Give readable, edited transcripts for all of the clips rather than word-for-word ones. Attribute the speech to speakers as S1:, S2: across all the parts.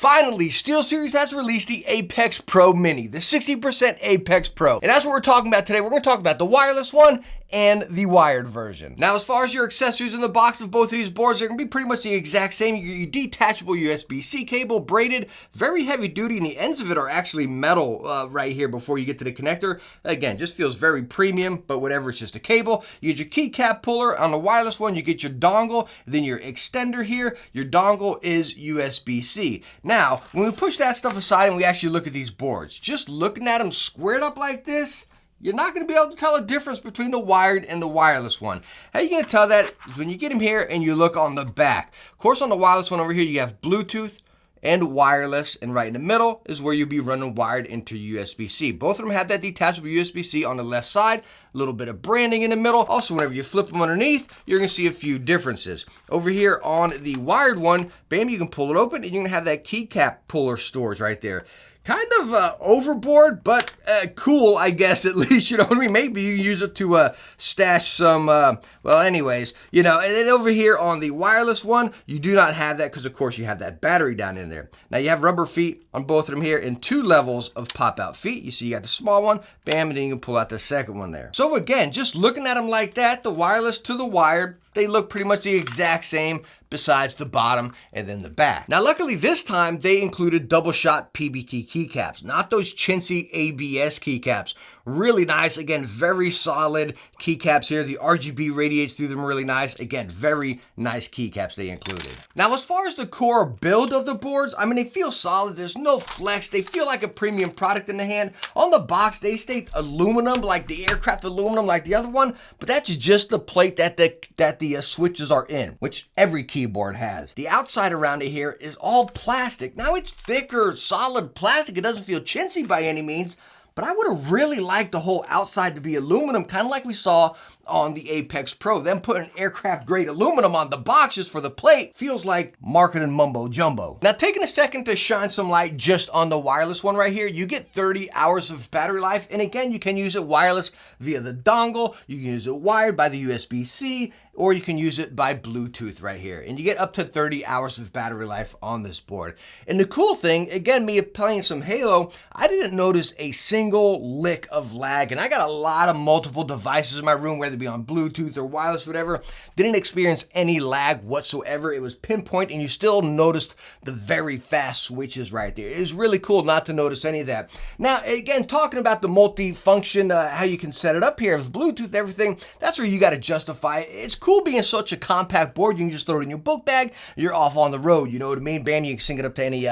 S1: Finally, SteelSeries has released the Apex Pro Mini, the 60% Apex Pro. And that's what we're talking about today. We're going to talk about the wireless one and the wired version. Now, as far as your accessories in the box of both of these boards, they're going to be pretty much the exact same. Your detachable USB-C cable, braided, very heavy duty, and the ends of it are actually metal right here before you get to the connector. Again, just feels very premium, but whatever, it's just a cable. You get your keycap puller. On the wireless one, you get your dongle, then your extender here. Your dongle is USB-C. Now, when we push that stuff aside and we actually look at these boards, just looking at them squared up like this, you're not going to be able to tell a difference between the wired and the wireless one. How are you going to tell that? Is when you get them here and you look on the back. Of course, on the wireless one over here, you have Bluetooth and wireless, and right in the middle is where you'll be running wired into USB-C. Both of them have that detachable USB-C on the left side, a little bit of branding in the middle. Also, whenever you flip them underneath, you're going to see a few differences. Over here on the wired one, bam, you can pull it open and you're going to have that keycap puller storage right there. Kind of overboard, but cool, I guess, at least, you know what I mean? Maybe you use it to stash some, well, anyways, you know, and then over here on the wireless one, you do not have that because, of course, you have that battery down in there. Now, you have rubber feet on both of them here and 2 levels of pop-out feet. You see you got the small one, bam, and then you can pull out the second one there. So, again, just looking at them like that, the wireless to the wired, they look pretty much the exact same besides the bottom and then the back. Now, luckily this time they included double shot PBT keycaps, not those chintzy ABS keycaps. Really nice. Again, very solid keycaps here. The RGB radiates through them really nice. Again, very nice keycaps they included. Now, as far as the core build of the boards, I mean, they feel solid. There's no flex. They feel like a premium product in the hand. On the box, they state aluminum, like the aircraft aluminum, like the other one, but that's just the plate that the switches are in, which every keyboard has. The outside around it here is all plastic. Now, it's thicker, solid plastic. It doesn't feel chintzy by any means, but I would have really liked the whole outside to be aluminum, kind of like we saw on the Apex Pro. Them putting aircraft grade aluminum on the boxes for the plate feels like marketing mumbo jumbo. Now, taking a second to shine some light just on the wireless one right here, you get 30 hours of battery life. And again, you can use it wireless via the dongle. You can use it wired by the USB-C, or you can use it by Bluetooth right here. And you get up to 30 hours of battery life on this board. And the cool thing, again, me playing some Halo, I didn't notice a single lick of lag. And I got a lot of multiple devices in my room, whether it be on Bluetooth or wireless, whatever. Didn't experience any lag whatsoever. It was pinpoint, and you still noticed the very fast switches right there. It is really cool not to notice any of that. Now, again, talking about the multi-function, how you can set it up here with Bluetooth, everything, that's where you got to justify it. It's cool being such a compact board. You can just throw it in your book bag. You're off on the road. You know what I mean? Bam, you can sync it up to any,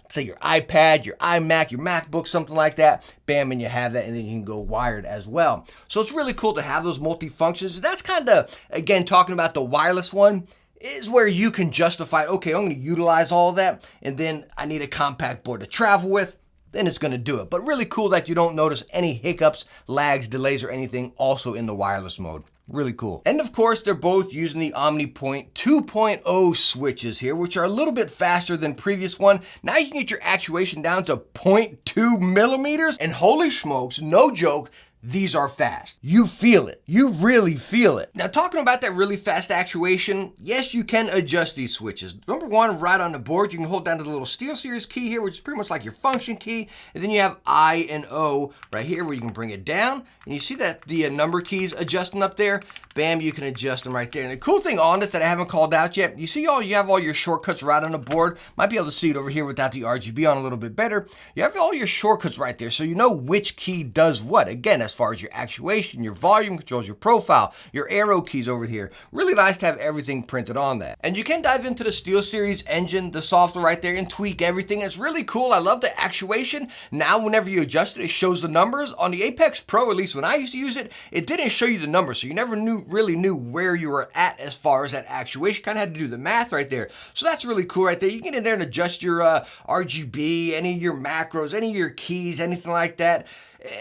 S1: say your iPad, your iMac, your MacBook, something like that. Bam, and you have that, and then you can go wired as well. So it's really cool to have those multi-functions. That's kind of, again, talking about the wireless one, is where you can justify, okay, I'm going to utilize all of that, and then I need a compact board to travel with. Then it's going to do it. But really cool that you don't notice any hiccups, lags, delays, or anything also in the wireless mode. Really cool. And of course, they're both using the Omni Point 2.0 switches here, which are a little bit faster than previous one. Now you can get your actuation down to 0.2 millimeters. And holy smokes, no joke, these are fast. You feel it. You really feel it. Now, talking about that really fast actuation, yes, you can adjust these switches. Number one, right on the board, you can hold down to the little SteelSeries key here, which is pretty much like your function key. And then you have I and O right here where you can bring it down. And you see that the number keys adjusting up there. Bam, you can adjust them right there. And the cool thing on this that I haven't called out yet, you see you have all your shortcuts right on the board. Might be able to see it over here without the RGB on a little bit better. You have all your shortcuts right there, so you know which key does what. Again, as far as your actuation, your volume controls, your profile, your arrow keys over here. Really nice to have everything printed on that. And you can dive into the SteelSeries engine, the software right there, and tweak everything. It's really cool. I love the actuation. Now, whenever you adjust it, it shows the numbers. On the Apex Pro, at least when I used to use it, it didn't show you the numbers, so you never really knew where you were at as far as that actuation. Kind of had to do the math right there. So that's really cool right there. You can get in there and adjust your RGB, any of your macros, any of your keys, anything like that.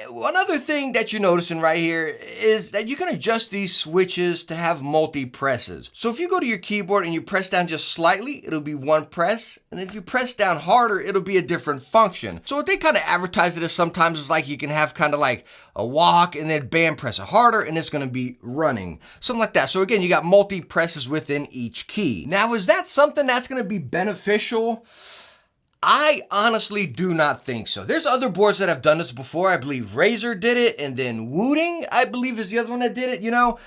S1: One other thing that you're noticing right here is that you can adjust these switches to have multi-presses. So if you go to your keyboard and you press down just slightly, it'll be one press. And if you press down harder, it'll be a different function. So what they kind of advertise it as sometimes is like you can have kind of like a walk and then bam, press it harder and it's going to be running. Something like that. So again, you got multi-presses within each key. Now, is that something that's going to be beneficial? I honestly do not think so. There's other boards that have done this before. I believe Razer did it, and then Wooting, I believe, is the other one that did it. You know,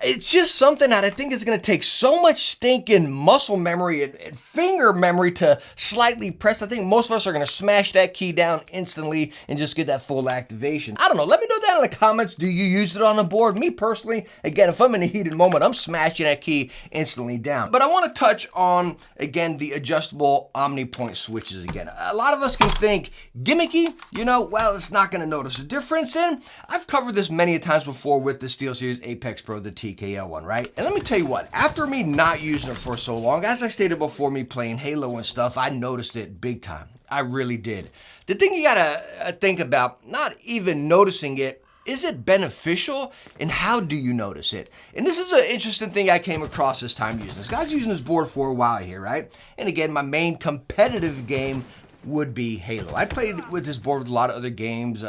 S1: it's just something that I think is going to take so much stinking muscle memory and finger memory to slightly press. I think most of us are going to smash that key down instantly and just get that full activation. I don't know. Let me know down in the comments. Do you use it on the board? Me personally, again, if I'm in a heated moment, I'm smashing that key instantly down. But I want to touch on, again, the adjustable Omni point switches again. A lot of us can think gimmicky, you know, well, it's not going to notice a difference. And I've covered this many times before with the SteelSeries Apex Pro, the TKL one, right? And let me tell you what, after me not using it for so long, as I stated before, me playing Halo and stuff, I noticed it big time. I really did. The thing you gotta think about, not even noticing it, is it beneficial and how do you notice it? And this is an interesting thing I came across this time using this. Guy's using this board for a while here, right? And again, my main competitive game would be Halo. I played with this board with a lot of other games,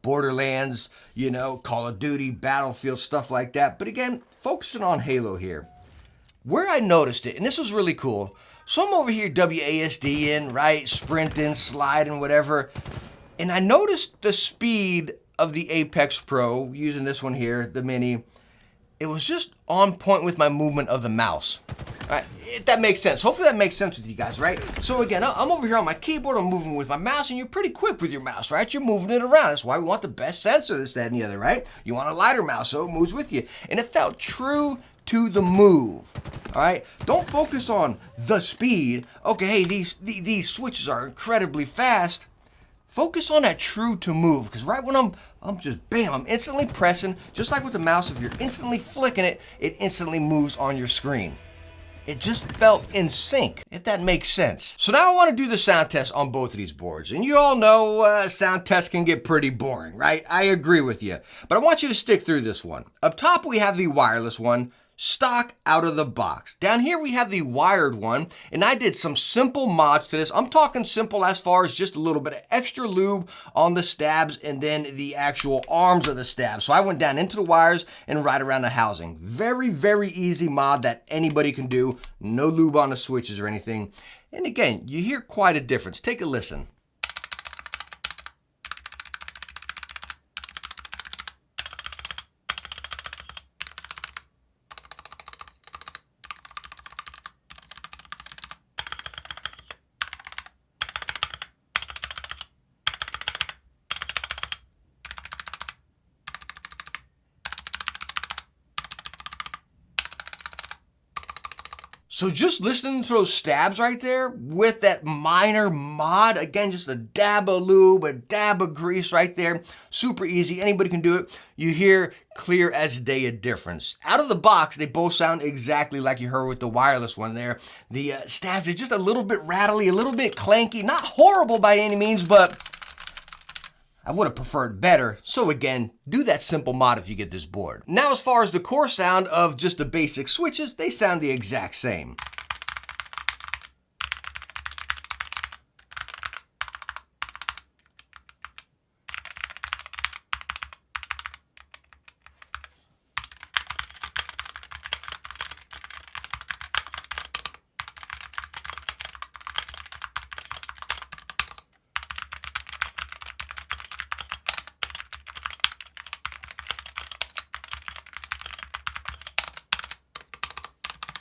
S1: Borderlands, you know, Call of Duty, Battlefield, stuff like that. But again, focusing on Halo here, where I noticed it, and this was really cool. So I'm over here WASD-ing, right, sprinting, sliding, whatever, and I noticed the speed of the Apex Pro, using this one here, the Mini, it was just on point with my movement of the mouse. Right, if that makes sense. Hopefully that makes sense with you guys, right? So again, I'm over here on my keyboard, I'm moving with my mouse, and you're pretty quick with your mouse, right? You're moving it around. That's why we want the best sensor, this, that, and the other, right? You want a lighter mouse so it moves with you. And it felt true to the move, all right? Don't focus on the speed. Okay, hey, these switches are incredibly fast. Focus on that true to move, because right when I'm just, bam, I'm instantly pressing, just like with the mouse, if you're instantly flicking it, it instantly moves on your screen. It just felt in sync, if that makes sense. So now I want to do the sound test on both of these boards. And you all know sound tests can get pretty boring, right? I agree with you. But I want you to stick through this one. Up top, we have the wireless one, stock out of the box. Down here we have the wired one, and I did some simple mods to this. I'm talking simple as far as just a little bit of extra lube on the stabs and then the actual arms of the stabs. So I went down into the wires and right around the housing. Very, very easy mod that anybody can do. No lube on the switches or anything. And again, you hear quite a difference. Take a listen. So just listening to those stabs right there with that minor mod, again, just a dab of lube, a dab of grease right there, super easy, anybody can do it. You hear clear as day a difference. Out of the box, they both sound exactly like you heard with the wireless one there. The stabs are just a little bit rattly, a little bit clanky, not horrible by any means, but I would have preferred better. So again, do that simple mod if you get this board. Now, as far as the core sound of just the basic switches, they sound the exact same.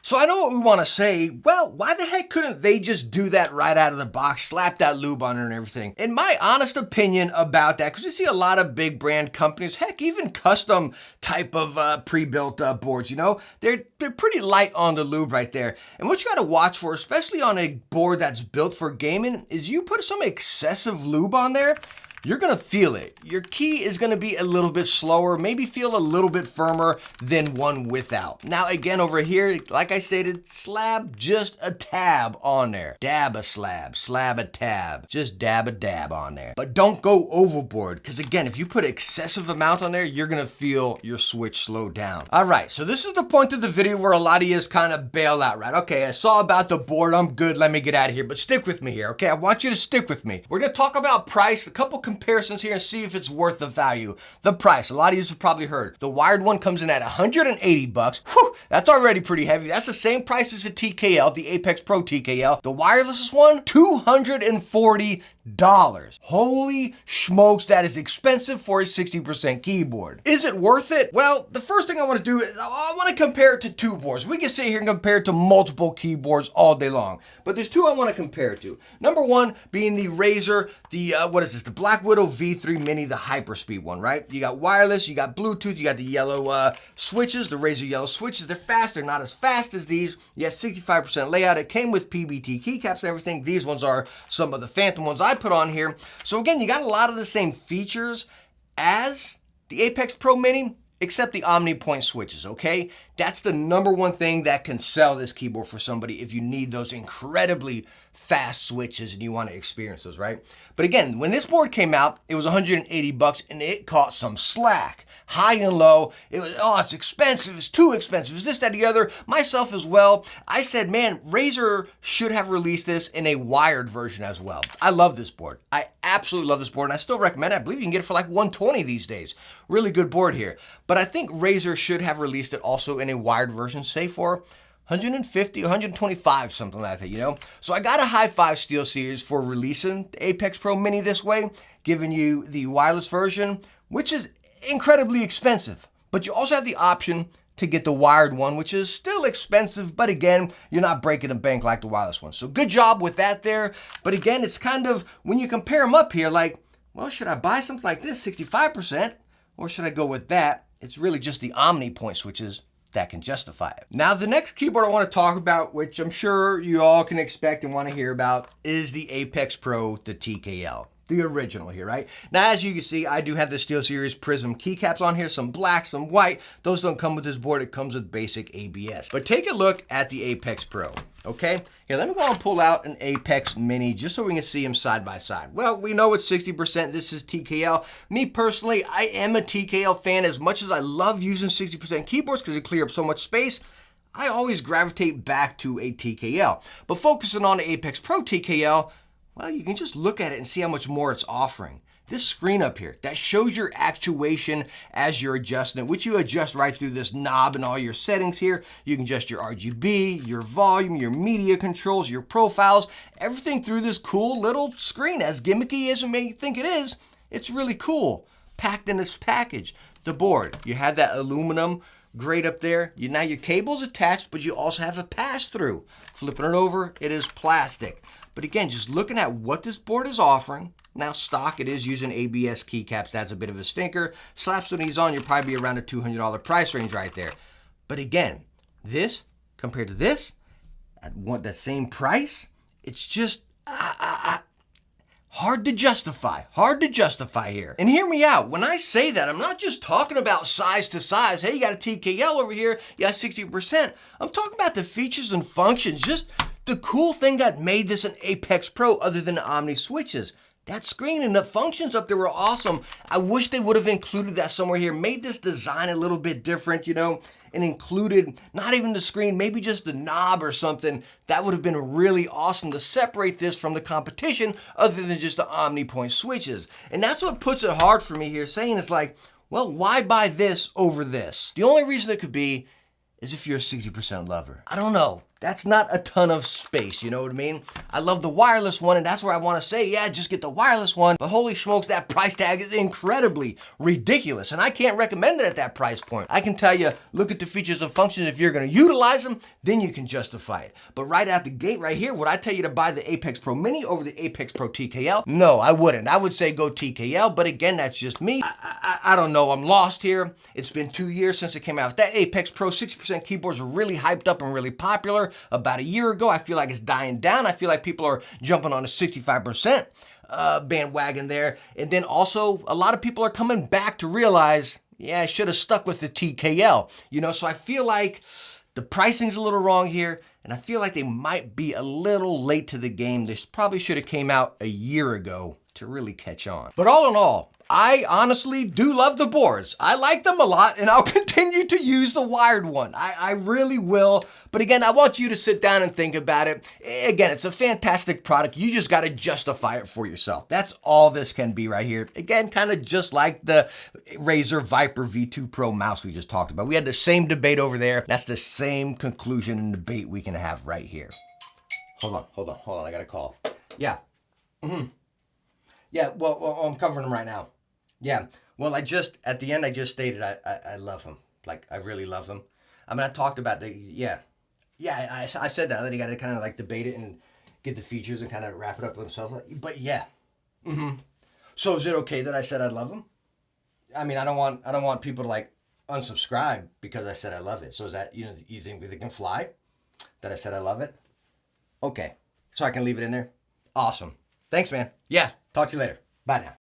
S1: So I know what we want to say, well, why the heck couldn't they just do that right out of the box, slap that lube on it and everything? In my honest opinion about that, because you see a lot of big brand companies, heck, even custom type of pre-built boards, you know, they're pretty light on the lube right there. And what you got to watch for, especially on a board that's built for gaming, is you put some excessive lube on there, you're gonna feel it. Your key is gonna be a little bit slower, maybe feel a little bit firmer than one without. Now again, over here, like I stated, slab just a tab on there. Dab a slab, slab a tab, just dab a dab on there. But don't go overboard, because again, if you put excessive amount on there, you're gonna feel your switch slow down. All right, so this is the point of the video where a lot of you kind of bail out, right? Okay, I saw about the board, I'm good, let me get out of here, but stick with me here, okay? I want you to stick with me. We're gonna talk about price, a couple comparisons here and see if it's worth the value. The price, a lot of you have probably heard. The wired one comes in at 180 bucks. Whew, that's already pretty heavy. That's the same price as the TKL, the Apex Pro TKL. The wireless one, $240. Holy smokes, that is expensive for a 60% keyboard. Is it worth it? Well, the first thing I want to do is I want to compare it to two boards. We can sit here and compare it to multiple keyboards all day long, but there's two I want to compare it to. Number one being the Razer, the Black Widow V3 Mini, the Hyperspeed one, right? You got wireless, you got Bluetooth, you got the yellow switches, the Razer yellow switches. They're fast, they're not as fast as these. You have 65% layout. It came with PBT keycaps and everything. These ones are some of the phantom ones I put on here. So again, you got a lot of the same features as the Apex Pro Mini, except the Omni point switches, okay? That's the number one thing that can sell this keyboard for somebody if you need those incredibly fast switches and you want to experience those, right? But again, when this board came out, it was 180 bucks and it caught some slack. High and low, it was, oh, it's expensive, it's too expensive, it's this, that, the other. Myself as well, I said, man, Razer should have released this in a wired version as well. I love this board. I absolutely love this board, and I still recommend it. I believe you can get it for like $120 these days. Really good board here. But I think Razer should have released it also in a wired version, say for 150, 125, something like that, you know? So I got a high five SteelSeries for releasing the Apex Pro Mini this way, giving you the wireless version, which is incredibly expensive. But you also have the option to get the wired one, which is still expensive, but again, you're not breaking the bank like the wireless one. So good job with that there. But again, it's kind of, when you compare them up here, like, well, should I buy something like this, 65%, or should I go with that? It's really just the Omni point switches that can justify it. Now, the next keyboard I want to talk about, which I'm sure you all can expect and want to hear about, is the Apex Pro, the TKL. The original here, right? Now, as you can see, I do have the SteelSeries Prism keycaps on here, some black, some white. Those don't come with this board. It comes with basic ABS. But take a look at the Apex Pro, okay? Here, let me go and pull out an Apex Mini just so we can see them side by side. Well, we know it's 60%. This is TKL. Me personally, I am a TKL fan. As much as I love using 60% keyboards because they clear up so much space, I always gravitate back to a TKL. But focusing on the Apex Pro TKL, well, you can just look at it and see how much more it's offering. This screen up here, that shows your actuation as you're adjusting it, which you adjust right through this knob and all your settings here. You can adjust your RGB, your volume, your media controls, your profiles, everything through this cool little screen. As gimmicky as it may think it is, it's really cool. Packed in this package. The board, you have that aluminum grate up there. Now your cable's attached, but you also have a pass-through. Flipping it over, it is plastic. But again, just looking at what this board is offering, now stock, it is using ABS keycaps. That's a bit of a stinker. Slaps when he's on, you'll probably be around a $200 price range right there. But again, this compared to this, at the same price, it's just hard to justify here. And hear me out. When I say that, I'm not just talking about size to size. Hey, you got a TKL over here, you got 60%. I'm talking about the features and functions, just the cool thing that made this an Apex Pro other than the Omni switches. That screen and the functions up there were awesome. I wish they would have included that somewhere here, made this design a little bit different, you know, and included not even the screen, maybe just the knob or something. That would have been really awesome to separate this from the competition other than just the Omni point switches. And that's what puts it hard for me here, saying it's like, well, why buy this over this? The only reason it could be is if you're a 60% lover. I don't know. That's not a ton of space, you know what I mean? I love the wireless one, and that's where I want to say, yeah, just get the wireless one. But holy smokes, that price tag is incredibly ridiculous, and I can't recommend it at that price point. I can tell you, look at the features and functions. If you're going to utilize them, then you can justify it. But right out the gate right here, would I tell you to buy the Apex Pro Mini over the Apex Pro TKL? No, I wouldn't. I would say go TKL, but again, that's just me. I don't know. I'm lost here. It's been 2 years since it came out. That Apex Pro 60% keyboards are really hyped up and really popular. About a year ago, I feel like it's dying down. I feel like people are jumping on a 65% bandwagon there. And then also, a lot of people are coming back to realize, yeah, I should have stuck with the TKL. You know, so I feel like the pricing's a little wrong here, and I feel like they might be a little late to the game. This probably should have came out a year ago, to really catch on. But all in all, I honestly do love the boards. I like them a lot, and I'll continue to use the wired one. I really will. But again, I want you to sit down and think about it. Again, it's a fantastic product. You just got to justify it for yourself. That's all this can be right here. Again, kind of just like the Razer Viper V2 Pro mouse we just talked about. We had the same debate over there. That's the same conclusion and debate we can have right here. Hold on. I got a call. Yeah. Yeah, well, I'm covering them right now. Yeah, well, at the end, I just stated I love him. Like, I really love him. I mean, I talked about I said that you got to kind of like debate it and get the features and kind of wrap it up themselves. But yeah. So is it okay that I said I love him? I mean, I don't want people to like unsubscribe because I said I love it. So is that, you think they can fly that I said I love it? Okay, so I can leave it in there? Awesome. Thanks, man. Yeah, talk to you later. Bye now.